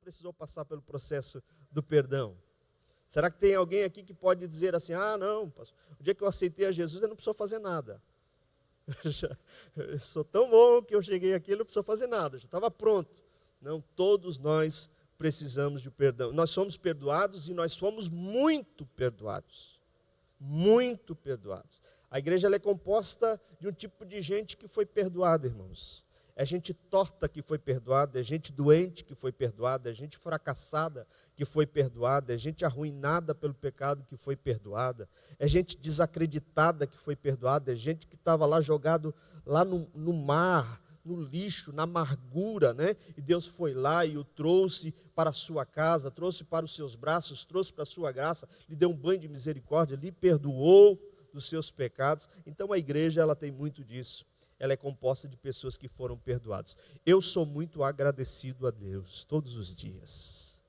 precisou passar pelo processo do perdão? Será que tem alguém aqui que pode dizer assim, não, pastor, o dia que eu aceitei a Jesus, eu não precisou fazer nada. Eu sou tão bom que eu cheguei aqui, eu não precisou fazer nada, já estava pronto. Não, todos nós precisamos de perdão. Nós somos perdoados e nós somos muito perdoados. Muito perdoados. A igreja ela é composta de um tipo de gente que foi perdoada, irmãos. É gente torta que foi perdoada, é gente doente que foi perdoada, é gente fracassada que foi perdoada, é gente arruinada pelo pecado que foi perdoada, é gente desacreditada que foi perdoada, é gente que estava lá jogado lá no mar, no lixo, na amargura, né? E Deus foi lá e o trouxe para a sua casa, trouxe para os seus braços, trouxe para a sua graça, lhe deu um banho de misericórdia, lhe perdoou dos seus pecados. Então a igreja ela tem muito disso. Ela é composta de pessoas que foram perdoadas. Eu sou muito agradecido a Deus todos os dias,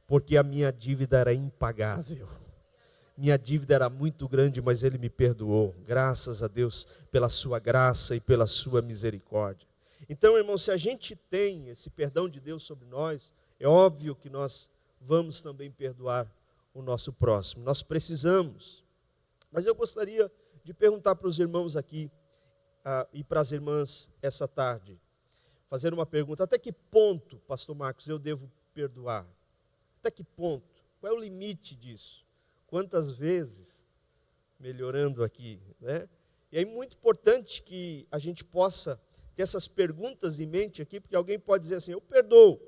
porque a minha dívida era impagável. Minha dívida era muito grande, mas Ele me perdoou. Graças a Deus pela sua graça e pela sua misericórdia. Então, irmão, se a gente tem esse perdão de Deus sobre nós, é óbvio que nós vamos também perdoar o nosso próximo. Nós precisamos. Mas eu gostaria de perguntar para os irmãos aqui, e para as irmãs essa tarde, fazer uma pergunta: até que ponto, pastor Marcos, eu devo perdoar? Até que ponto? Qual é o limite disso? Quantas vezes? Melhorando aqui, né? E é muito importante que a gente possa ter essas perguntas em mente aqui, porque alguém pode dizer assim, eu perdoo,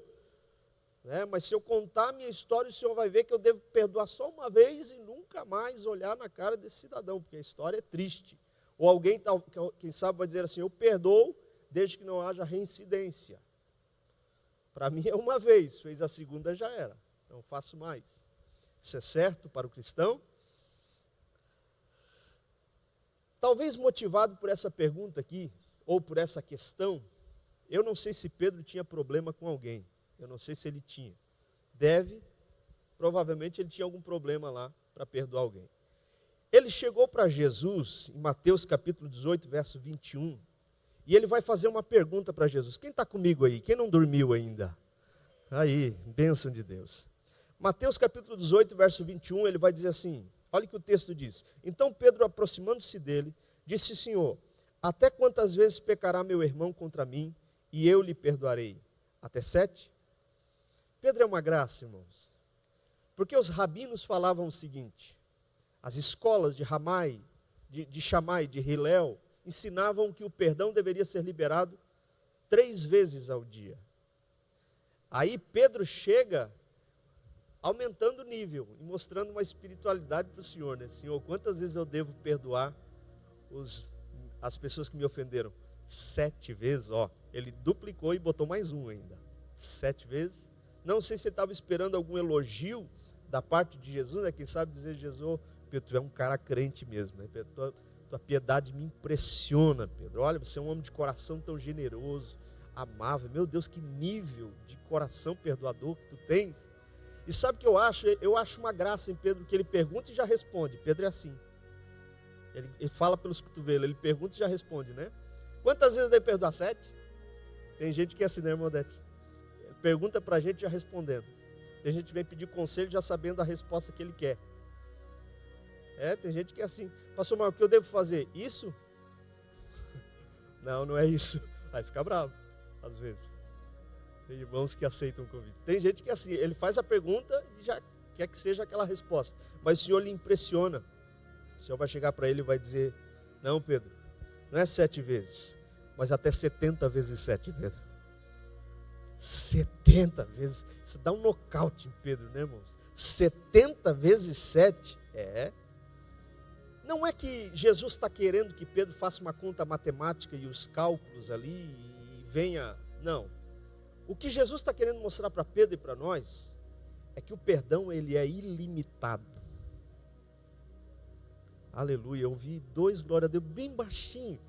né? Mas se eu contar a minha história, o senhor vai ver que eu devo perdoar só uma vez e nunca mais olhar na cara desse cidadão, porque a história é triste. Ou alguém, quem sabe, vai dizer assim, eu perdoo desde que não haja reincidência. Para mim é uma vez, fez a segunda já era, não faço mais. Isso é certo para o cristão? Talvez motivado por essa pergunta aqui, ou por essa questão, eu não sei se Pedro tinha problema com alguém, eu não sei se ele tinha. Provavelmente ele tinha algum problema lá para perdoar alguém. Ele chegou para Jesus, em Mateus capítulo 18, verso 21, e ele vai fazer uma pergunta para Jesus. Quem está comigo aí? Quem não dormiu ainda? Aí, bênção de Deus. Mateus capítulo 18, verso 21, ele vai dizer assim, olha o que o texto diz. Então Pedro, aproximando-se dele, disse, Senhor, até quantas vezes pecará meu irmão contra mim, e eu lhe perdoarei? Até 7? Pedro é uma graça, irmãos, porque os rabinos falavam o seguinte, as escolas de Ramai, de Shammai, de Hillel, ensinavam que o perdão deveria ser liberado 3 vezes ao dia. Aí Pedro chega aumentando o nível e mostrando uma espiritualidade para o Senhor, né? Senhor, quantas vezes eu devo perdoar as pessoas que me ofenderam? 7 vezes, ele duplicou e botou mais um ainda. 7 vezes. Não sei se ele estava esperando algum elogio da parte de Jesus, né? Quem sabe dizer, Jesus, Pedro, tu é um cara crente mesmo, né? Pedro, tua piedade me impressiona, Pedro. Olha, você é um homem de coração tão generoso, amável. Meu Deus, que nível de coração perdoador que tu tens. E sabe o que eu acho? Eu acho uma graça em Pedro, que ele pergunta e já responde. Pedro é assim. Ele fala pelos cotovelos, ele pergunta e já responde, né? Quantas vezes eu devo perdoar? 7? Tem gente que é assim, né, irmão Odete? Pergunta para a gente já respondendo. Tem gente que vem pedir conselho já sabendo a resposta que ele quer. Tem gente que é assim, pastor Marcos, o que eu devo fazer? Isso? Não é isso. Aí fica bravo, às vezes. Tem irmãos que aceitam o convite. Tem gente que é assim, ele faz a pergunta e já quer que seja aquela resposta. Mas o Senhor lhe impressiona. O Senhor vai chegar para ele e vai dizer, não, Pedro, não é 7 vezes, mas até 70 vezes 7, Pedro. 70 vezes. Isso dá um nocaute em Pedro, né, irmãos? 70 vezes 7, Não é que Jesus está querendo que Pedro faça uma conta matemática e os cálculos ali e venha... Não. O que Jesus está querendo mostrar para Pedro e para nós é que o perdão ele é ilimitado. Aleluia. Eu ouvi 2 glória a Deus bem baixinho.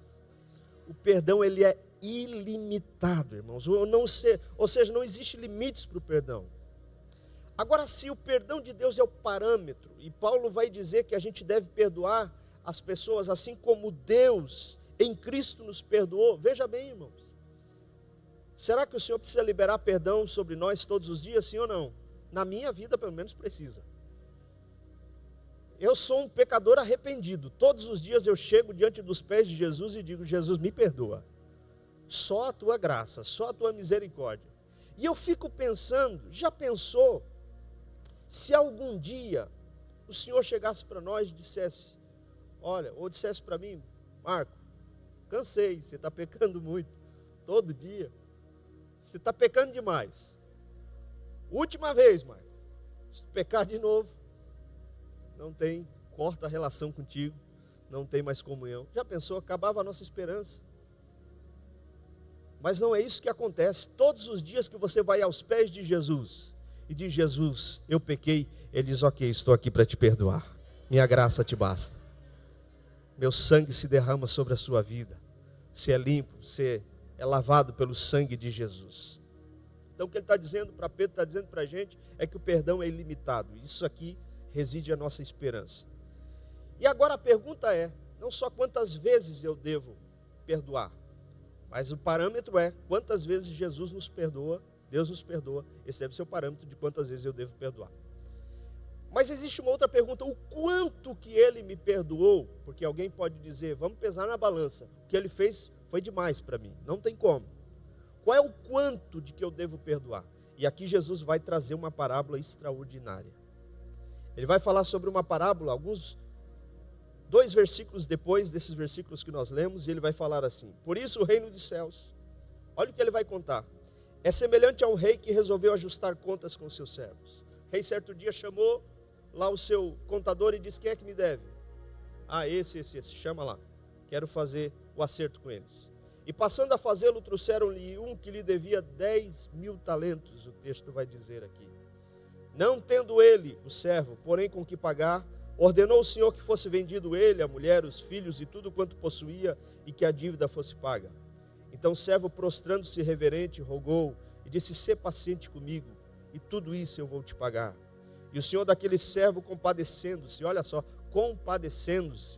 O perdão ele é ilimitado, irmãos. Ou seja, não existe limites para o perdão. Agora, se o perdão de Deus é o parâmetro, e Paulo vai dizer que a gente deve perdoar as pessoas assim como Deus em Cristo nos perdoou, veja bem, irmãos. Será que o Senhor precisa liberar perdão sobre nós todos os dias, sim ou não? Na minha vida, pelo menos, precisa. Eu sou um pecador arrependido. Todos os dias eu chego diante dos pés de Jesus e digo: Jesus, me perdoa. Só a tua graça, só a tua misericórdia. E eu fico pensando, já pensou, se algum dia o Senhor chegasse para nós e dissesse, olha, ou dissesse para mim: Marco, cansei, você está pecando muito, todo dia. Você está pecando demais. Última vez, Marco. Se pecar de novo, não tem, corta a relação contigo, não tem mais comunhão. Já pensou? Acabava a nossa esperança. Mas não é isso que acontece. Todos os dias que você vai aos pés de Jesus e diz: Jesus, eu pequei, Ele diz: ok, estou aqui para te perdoar. Minha graça te basta. Meu sangue se derrama sobre a sua vida. Você é limpo, você é lavado pelo sangue de Jesus. Então o que ele está dizendo para Pedro, está dizendo para a gente, é que o perdão é ilimitado. Isso aqui reside a nossa esperança. E agora a pergunta é, não só quantas vezes eu devo perdoar, mas o parâmetro é quantas vezes Jesus nos perdoa, Deus nos perdoa. Esse deve ser o parâmetro de quantas vezes eu devo perdoar. Mas existe uma outra pergunta: o quanto que Ele me perdoou? Porque alguém pode dizer, vamos pesar na balança, o que Ele fez foi demais para mim, não tem como. Qual é o quanto de que eu devo perdoar? E aqui Jesus vai trazer uma parábola extraordinária. Ele vai falar sobre uma parábola, dois versículos depois desses versículos que nós lemos, e ele vai falar assim: por isso o reino dos céus, olha o que ele vai contar, é semelhante a um rei que resolveu ajustar contas com seus servos. O rei certo dia chamou lá o seu contador e disse: quem é que me deve? Ah, esse, chama lá, quero fazer o acerto com eles. E passando a fazê-lo, trouxeram-lhe um que lhe devia 10.000 talentos, o texto vai dizer aqui. Não tendo ele, o servo, porém com que pagar, ordenou o Senhor que fosse vendido ele, a mulher, os filhos e tudo quanto possuía, e que a dívida fosse paga. Então o servo, prostrando-se reverente, rogou e disse: sê paciente comigo, e tudo isso eu vou te pagar. E o Senhor daquele servo, compadecendo-se, olha só, compadecendo-se,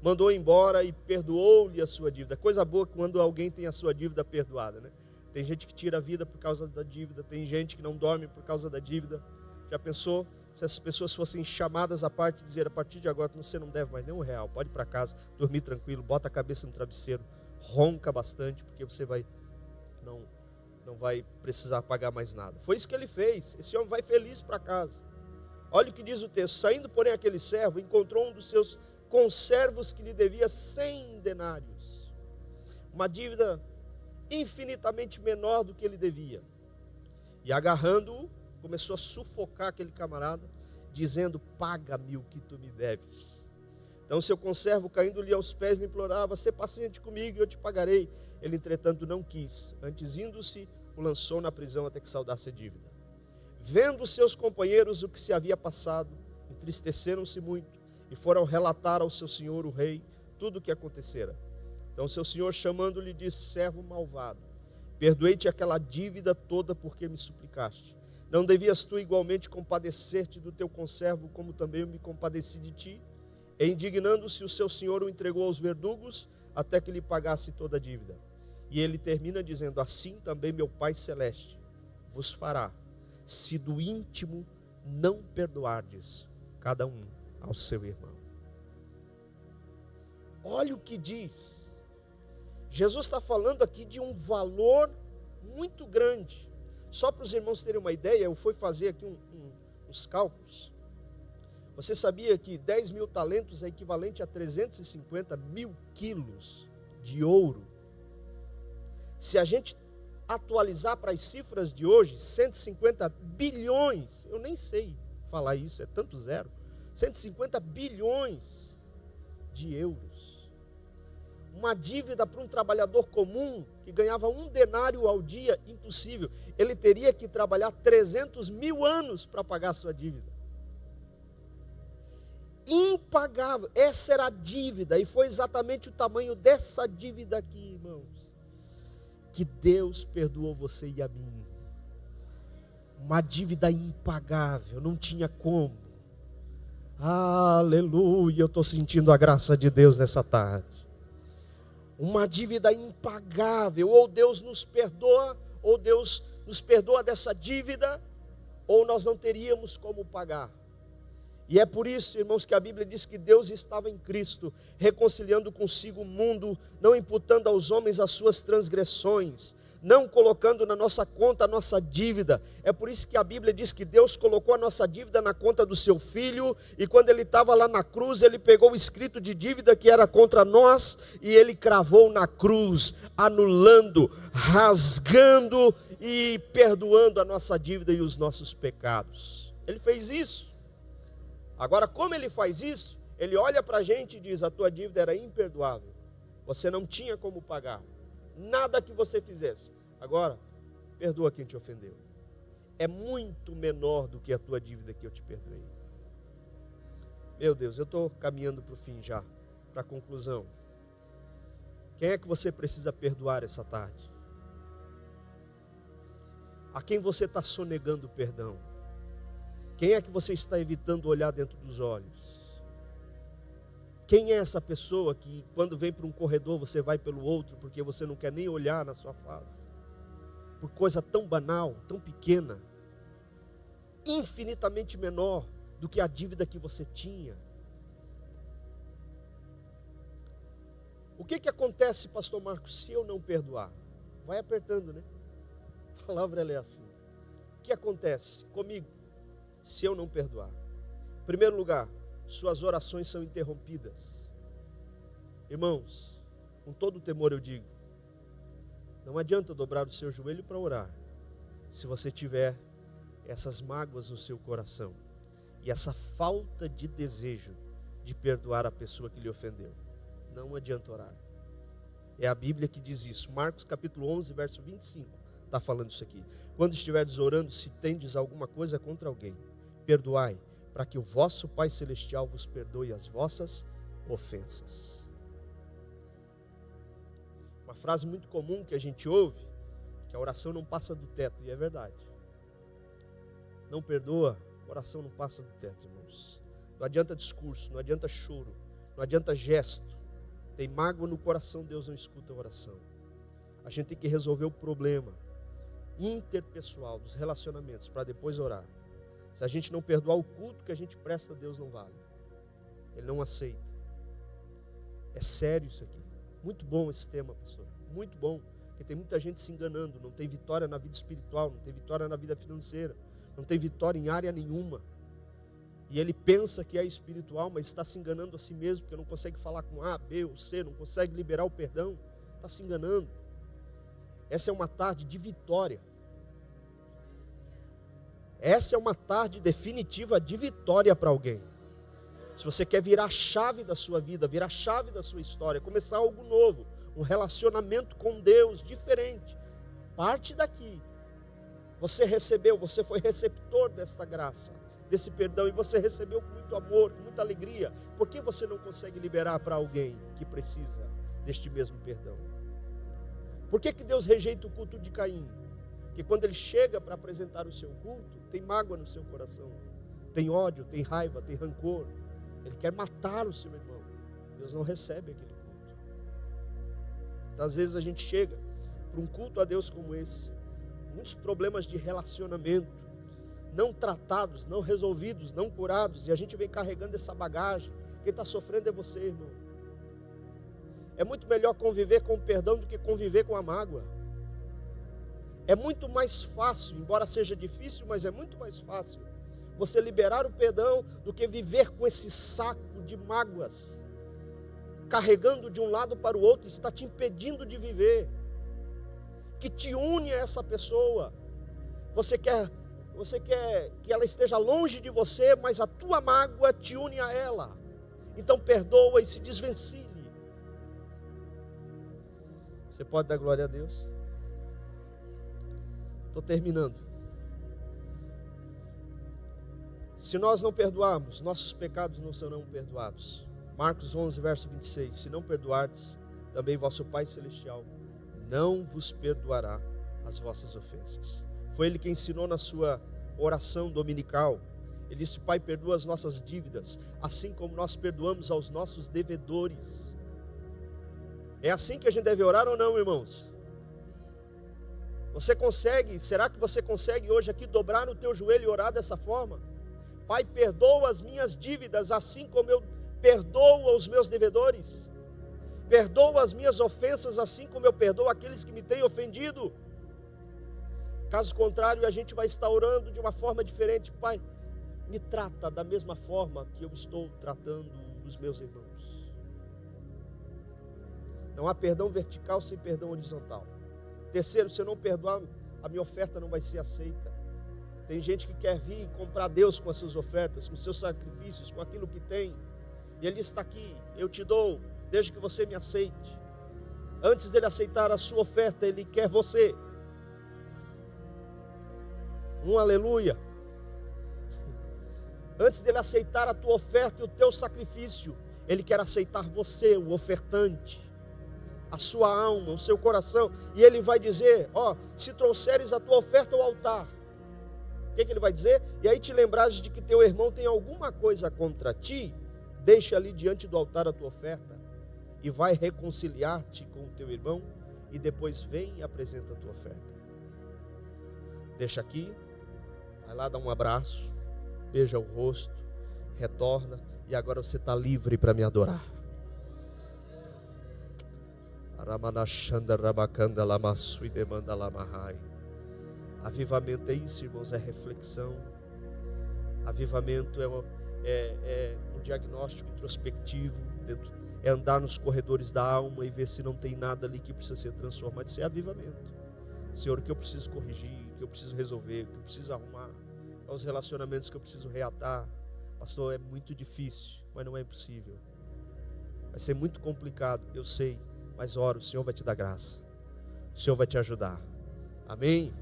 mandou embora e perdoou-lhe a sua dívida. Coisa boa quando alguém tem a sua dívida perdoada, né? Tem gente que tira a vida por causa da dívida, tem gente que não dorme por causa da dívida. Já pensou se essas pessoas fossem chamadas à parte e dizer: a partir de agora você não deve mais nem R$1, pode ir para casa, dormir tranquilo, bota a cabeça no travesseiro, ronca bastante, porque você não vai precisar pagar mais nada. Foi isso que ele fez. Esse homem vai feliz para casa. Olha o que diz o texto: saindo, porém, aquele servo encontrou um dos seus conservos que lhe devia 100 denários, uma dívida infinitamente menor do que ele devia, e agarrando-o, começou a sufocar aquele camarada, dizendo: paga-me o que tu me deves. Então seu conservo, caindo-lhe aos pés, lhe implorava: sê paciente comigo e eu te pagarei. Ele, entretanto, não quis, antes indo-se, o lançou na prisão até que saudasse a dívida. Vendo seus companheiros o que se havia passado, entristeceram-se muito e foram relatar ao seu senhor, o rei, tudo o que acontecera. Então seu senhor, chamando-lhe, disse: servo malvado, perdoei-te aquela dívida toda porque me suplicaste. Não devias tu igualmente compadecer-te do teu conservo, como também eu me compadeci de ti? E indignando-se, o seu senhor o entregou aos verdugos, até que lhe pagasse toda a dívida. E ele termina dizendo: assim também meu Pai Celeste vos fará, se do íntimo não perdoardes cada um ao seu irmão. Olha o que diz. Jesus está falando aqui de um valor muito grande. Só para os irmãos terem uma ideia, eu fui fazer aqui uns cálculos. Você sabia que 10.000 talentos é equivalente a 350 mil quilos de ouro? Se a gente atualizar para as cifras de hoje, 150 bilhões, eu nem sei falar isso, é tanto zero, 150 bilhões de euros. Uma dívida para um trabalhador comum que ganhava 1 denário ao dia, impossível. Ele teria que trabalhar 300.000 anos para pagar a sua dívida. Impagável. Essa era a dívida, e foi exatamente o tamanho dessa dívida aqui, irmãos, que Deus perdoou você e a mim. Uma dívida impagável, não tinha como. Aleluia, eu estou sentindo a graça de Deus nessa tarde. Uma dívida impagável, ou Deus nos perdoa, ou Deus nos perdoa dessa dívida, ou nós não teríamos como pagar. E é por isso, irmãos, que a Bíblia diz que Deus estava em Cristo, reconciliando consigo o mundo, não imputando aos homens as suas transgressões, não colocando na nossa conta a nossa dívida. É por isso que a Bíblia diz que Deus colocou a nossa dívida na conta do seu Filho, e quando ele estava lá na cruz, ele pegou o escrito de dívida que era contra nós, e ele cravou na cruz, anulando, rasgando e perdoando a nossa dívida e os nossos pecados. Ele fez isso. Agora, como ele faz isso? Ele olha para a gente e diz: a tua dívida era imperdoável, você não tinha como pagar, nada que você fizesse. Agora, perdoa quem te ofendeu. É muito menor do que a tua dívida que eu te perdoei. Meu Deus, eu estou caminhando para o fim já, para a conclusão. Quem é que você precisa perdoar essa tarde? A quem você está sonegando perdão? Quem é que você está evitando olhar dentro dos olhos? Quem é essa pessoa que quando vem para um corredor você vai pelo outro porque você não quer nem olhar na sua face? Por coisa tão banal, tão pequena, infinitamente menor do que a dívida que você tinha. O que acontece, pastor Marcos, se eu não perdoar? Vai apertando, né? A palavra ela é assim. O que acontece comigo se eu não perdoar? Em primeiro lugar, suas orações são interrompidas. Irmãos, com todo o temor eu digo, não adianta dobrar o seu joelho para orar, se você tiver essas mágoas no seu coração, e essa falta de desejo de perdoar a pessoa que lhe ofendeu. Não adianta orar. É a Bíblia que diz isso. Marcos capítulo 11, verso 25, está falando isso aqui. Quando estiverdes orando, se tendes alguma coisa contra alguém, perdoai, para que o vosso Pai Celestial vos perdoe as vossas ofensas. Uma frase muito comum que a gente ouve, que a oração não passa do teto, e é verdade. Não perdoa, a oração não passa do teto, irmãos. Não adianta discurso, não adianta choro, não adianta gesto. Tem mágoa no coração, Deus não escuta a oração. A gente tem que resolver o problema interpessoal dos relacionamentos para depois orar. Se a gente não perdoar, o culto que a gente presta a Deus não vale. Ele não aceita. É sério isso aqui. Muito bom esse tema, pastor. Muito bom. Porque tem muita gente se enganando. Não tem vitória na vida espiritual, não tem vitória na vida financeira, não tem vitória em área nenhuma. E ele pensa que é espiritual, mas está se enganando a si mesmo, porque não consegue falar com A, B ou C, não consegue liberar o perdão. Está se enganando. Essa é uma tarde de vitória. Essa é uma tarde definitiva de vitória para alguém. Se você quer virar a chave da sua vida, virar a chave da sua história, começar algo novo, um relacionamento com Deus diferente, parte daqui. Você recebeu, você foi receptor desta graça, desse perdão, e você recebeu com muito amor, com muita alegria. Por que você não consegue liberar para alguém que precisa deste mesmo perdão? Por que Deus rejeita o culto de Caim? Porque quando ele chega para apresentar o seu culto, tem mágoa no seu coração, tem ódio, tem raiva, tem rancor. Ele quer matar o seu irmão. Deus não recebe aquele culto. Então, às vezes a gente chega para um culto a Deus como esse, muitos problemas de relacionamento, não tratados, não resolvidos, não curados, e a gente vem carregando essa bagagem. Quem está sofrendo é você, irmão. É muito melhor conviver com o perdão do que conviver com a mágoa. É muito mais fácil, embora seja difícil, mas é muito mais fácil você liberar o perdão do que viver com esse saco de mágoas, carregando de um lado para o outro, está te impedindo de viver, que te une a essa pessoa. Você quer que ela esteja longe de você, mas a tua mágoa te une a ela. Então perdoa e se desvencilhe. Você pode dar glória a Deus? Estou terminando. Se nós não perdoarmos, nossos pecados não serão perdoados. Marcos 11, verso 26. Se não perdoardes, também vosso Pai Celestial não vos perdoará as vossas ofensas. Foi ele que ensinou na sua oração dominical. Ele disse: Pai, perdoa as nossas dívidas, assim como nós perdoamos aos nossos devedores. É assim que a gente deve orar ou não, irmãos? Você consegue? Será que você consegue hoje aqui dobrar no teu joelho e orar dessa forma? Pai, perdoa as minhas dívidas, assim como eu perdoo aos meus devedores. Perdoa as minhas ofensas, assim como eu perdoo aqueles que me têm ofendido. Caso contrário, a gente vai estar orando de uma forma diferente. Pai, me trata da mesma forma que eu estou tratando os meus irmãos. Não há perdão vertical sem perdão horizontal. Terceiro, se eu não perdoar, a minha oferta não vai ser aceita. Tem gente que quer vir e comprar Deus com as suas ofertas, com os seus sacrifícios, com aquilo que tem. E Ele está aqui, eu te dou, desde que você me aceite. Antes dele aceitar a sua oferta, Ele quer você. Aleluia. Antes dele aceitar a tua oferta e o teu sacrifício, Ele quer aceitar você, o ofertante, a sua alma, o seu coração. E Ele vai dizer, se trouxeres a tua oferta ao altar, o que Ele vai dizer? E aí te lembrares de que teu irmão tem alguma coisa contra ti, deixa ali diante do altar a tua oferta, e vai reconciliar-te com o teu irmão, e depois vem e apresenta a tua oferta. Deixa aqui, vai lá dar um abraço, beija o rosto, retorna, e agora você está livre para me adorar. Avivamento é isso, irmãos, é reflexão. Avivamento é um diagnóstico introspectivo, é andar nos corredores da alma e ver se não tem nada ali que precisa ser transformado. Isso é avivamento. Senhor, o que eu preciso corrigir, o que eu preciso resolver, o que eu preciso arrumar, os relacionamentos que eu preciso reatar. Pastor, é muito difícil, mas não é impossível. Vai ser muito complicado, eu sei, mas ora, o Senhor vai te dar graça, o Senhor vai te ajudar. Amém?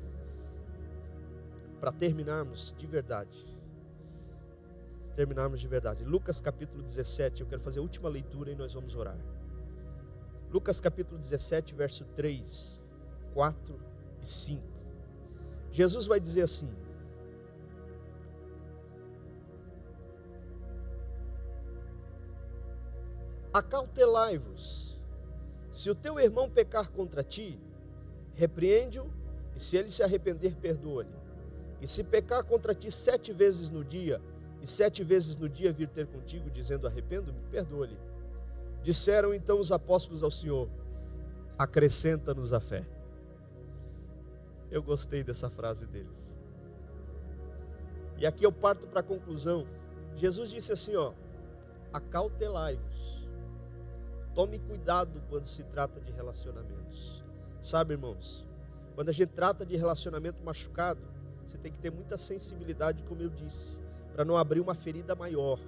Para terminarmos de verdade, Lucas capítulo 17, eu quero fazer a última leitura e nós vamos orar. Lucas capítulo 17, verso 3, 4 e 5. Jesus vai dizer assim: acautelai-vos, se o teu irmão pecar contra ti, repreende-o, e se ele se arrepender, perdoa-lhe. E se pecar contra ti 7 vezes no dia, e 7 vezes no dia vir ter contigo, dizendo arrependo-me, perdoa-lhe. Disseram então os apóstolos ao Senhor: acrescenta-nos a fé. Eu gostei dessa frase deles. E aqui eu parto para a conclusão. Jesus disse assim, acautelai-vos. Tome cuidado quando se trata de relacionamentos. Sabe, irmãos, quando a gente trata de relacionamento machucado, você tem que ter muita sensibilidade, como eu disse, para não abrir uma ferida maior.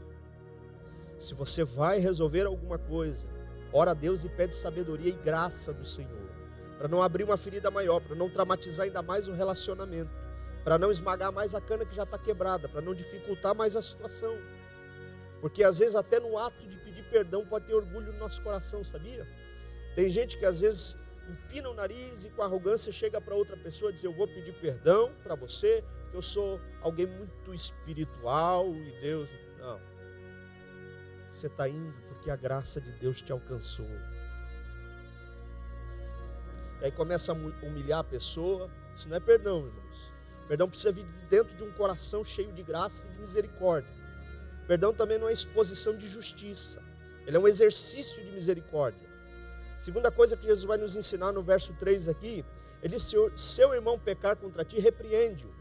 Se você vai resolver alguma coisa, ora a Deus e pede sabedoria e graça do Senhor, para não abrir uma ferida maior, para não traumatizar ainda mais o relacionamento, para não esmagar mais a cana que já está quebrada, para não dificultar mais a situação. Porque às vezes até no ato de pedir perdão pode ter orgulho no nosso coração, sabia? Tem gente que às vezes empina o nariz e com arrogância chega para outra pessoa e diz: eu vou pedir perdão para você, porque eu sou alguém muito espiritual e Deus... Não. Você está indo porque a graça de Deus te alcançou. E aí começa a humilhar a pessoa. Isso não é perdão, irmãos. Perdão precisa vir dentro de um coração cheio de graça e de misericórdia. Perdão também não é exposição de justiça. Ele é um exercício de misericórdia. Segunda coisa que Jesus vai nos ensinar no verso 3 aqui, ele diz: se seu irmão pecar contra ti, repreende-o.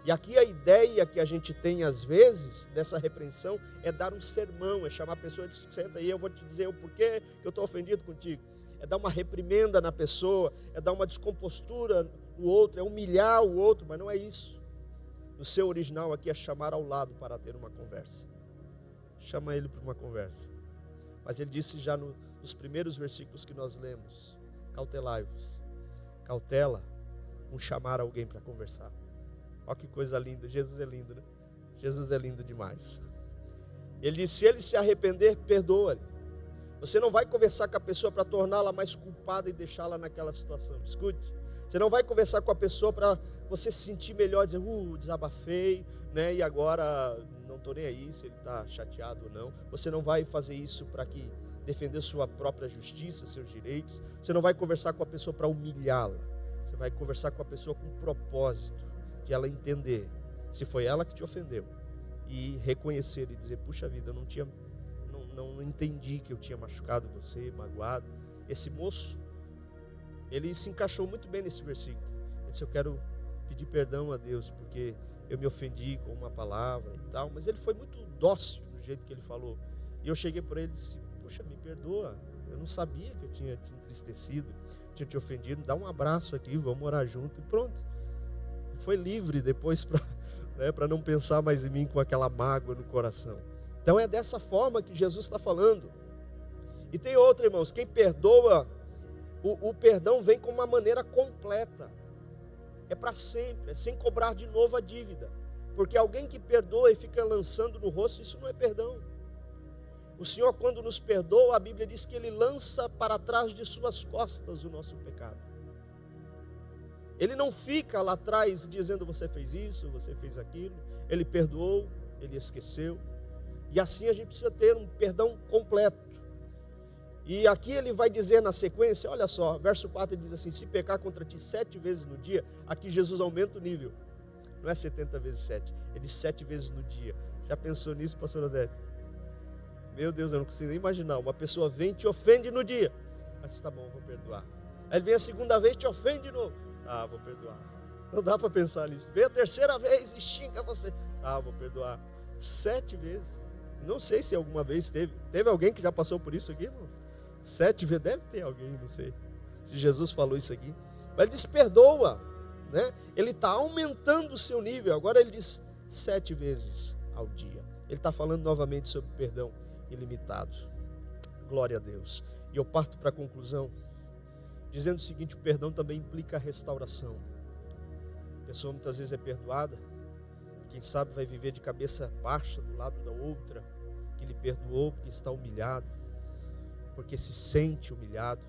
E aqui a ideia que a gente tem às vezes dessa repreensão é dar um sermão, é chamar a pessoa e dizer: senta aí, eu vou te dizer o porquê que eu estou ofendido contigo. É dar uma reprimenda na pessoa, é dar uma descompostura no outro, é humilhar o outro, mas não é isso. No seu original aqui é chamar ao lado para ter uma conversa. Chama ele para uma conversa. Mas ele disse já nos primeiros versículos que nós lemos: cautelai-vos. Cautela, um chamar alguém para conversar. Olha que coisa linda, Jesus é lindo, né? Jesus é lindo demais. Ele disse: se ele se arrepender, perdoa-lhe. Você não vai conversar com a pessoa para torná-la mais culpada e deixá-la naquela situação. Escute, você não vai conversar com a pessoa para você se sentir melhor, dizer: desabafei, né? E agora não estou nem aí se ele está chateado ou não. Você não vai fazer isso para defender sua própria justiça, seus direitos. Você não vai conversar com a pessoa para humilhá-la. Você vai conversar com a pessoa com o propósito de ela entender se foi ela que te ofendeu e reconhecer e dizer: puxa vida, eu não entendi que eu tinha machucado você, magoado. Esse moço, ele se encaixou muito bem nesse versículo. Ele disse: eu quero pedir perdão a Deus porque eu me ofendi com uma palavra e tal. Mas ele foi muito dócil do jeito que ele falou. E eu cheguei para ele e disse: puxa, me perdoa, eu não sabia que eu tinha te entristecido, tinha te ofendido. Dá um abraço aqui, vamos orar junto. E pronto. E foi livre depois para não pensar mais em mim com aquela mágoa no coração. Então é dessa forma que Jesus está falando. E tem outra, irmãos: quem perdoa, o perdão vem com uma maneira completa. É para sempre, é sem cobrar de novo a dívida. Porque alguém que perdoa e fica lançando no rosto, isso não é perdão. O Senhor, quando nos perdoa, a Bíblia diz que Ele lança para trás de suas costas o nosso pecado. Ele não fica lá atrás dizendo: você fez isso, você fez aquilo. Ele perdoou, Ele esqueceu. E assim a gente precisa ter um perdão completo. E aqui ele vai dizer na sequência, olha só, verso 4 ele diz assim: se pecar contra ti 7 vezes no dia. Aqui Jesus aumenta o nível. Não é 70 vezes 7, é de 7 vezes no dia. Já pensou nisso, pastor Odete? Meu Deus, eu não consigo nem imaginar. Uma pessoa vem e te ofende no dia. Mas tá bom, vou perdoar. Aí ele vem a segunda vez e te ofende de novo. Ah, vou perdoar. Não dá para pensar nisso. Vem a terceira vez e xinga você. Ah, vou perdoar. 7 vezes. Não sei se alguma vez teve alguém que já passou por isso aqui, irmãos? 7 vezes, deve ter alguém, não sei se Jesus falou isso aqui. Mas ele diz: perdoa, né? Ele está aumentando o seu nível. Agora ele diz 7 vezes ao dia. Ele está falando novamente sobre perdão ilimitado. Glória a Deus. E eu parto para a conclusão dizendo o seguinte: o perdão também implica a restauração. A pessoa muitas vezes é perdoada, quem sabe vai viver de cabeça baixa do lado da outra que lhe perdoou, porque está humilhado, porque se sente humilhado.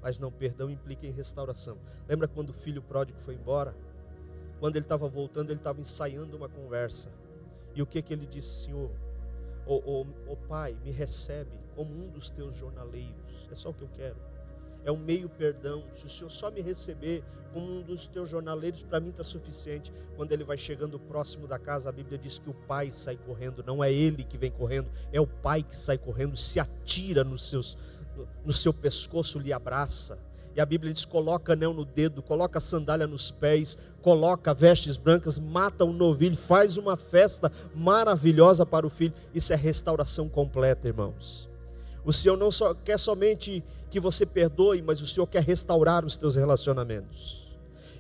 Mas não, perdão implica em restauração. Lembra quando o filho pródigo foi embora? Quando ele estava voltando, ele estava ensaiando uma conversa. E o que ele disse? Senhor, ô pai, me recebe como um dos teus jornaleiros. É só o que eu quero. É um meio perdão. Se o Senhor só me receber como um dos teus jornaleiros, para mim está suficiente. Quando ele vai chegando próximo da casa, a Bíblia diz que o pai sai correndo. Não é ele que vem correndo, é o pai que sai correndo, se atira no seu pescoço, lhe abraça. E a Bíblia diz: coloca anel no dedo, coloca sandália nos pés, coloca vestes brancas, mata um novilho, faz uma festa maravilhosa para o filho. Isso é restauração completa, irmãos. O Senhor não só quer somente que você perdoe, mas o Senhor quer restaurar os teus relacionamentos.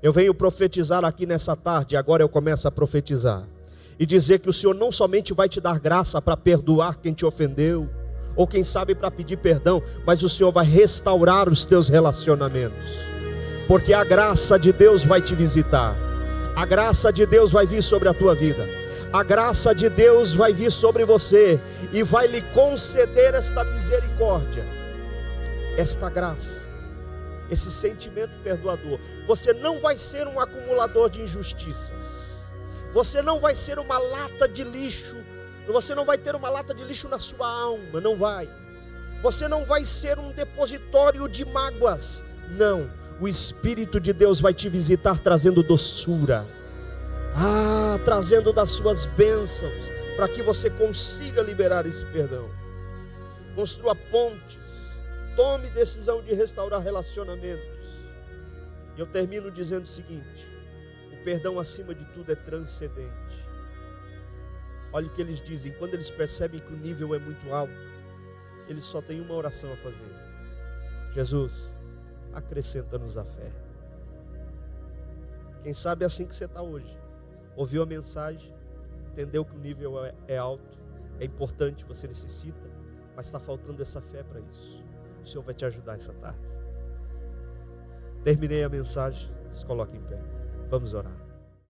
Eu venho profetizar aqui nessa tarde, agora eu começo a profetizar e dizer que o Senhor não somente vai te dar graça para perdoar quem te ofendeu, ou quem sabe para pedir perdão, mas o Senhor vai restaurar os teus relacionamentos, porque a graça de Deus vai te visitar, a graça de Deus vai vir sobre a tua vida, a graça de Deus vai vir sobre você e vai lhe conceder esta misericórdia, esta graça, esse sentimento perdoador. Você não vai ser um acumulador de injustiças, você não vai ser uma lata de lixo, você não vai ter uma lata de lixo na sua alma, não vai. Você não vai ser um depositório de mágoas, não. O Espírito de Deus vai te visitar trazendo doçura, trazendo das suas bênçãos, para que você consiga liberar esse perdão. Construa pontes, tome decisão de restaurar relacionamentos. E eu termino dizendo o seguinte: o perdão acima de tudo é transcendente. Olha o que eles dizem, quando eles percebem que o nível é muito alto, eles só têm uma oração a fazer: Jesus, acrescenta-nos a fé. Quem sabe é assim que você está hoje. Ouviu a mensagem, entendeu que o nível é alto, é importante, você necessita, mas está faltando essa fé para isso. O Senhor vai te ajudar essa tarde. Terminei a mensagem, se coloque em pé, vamos orar.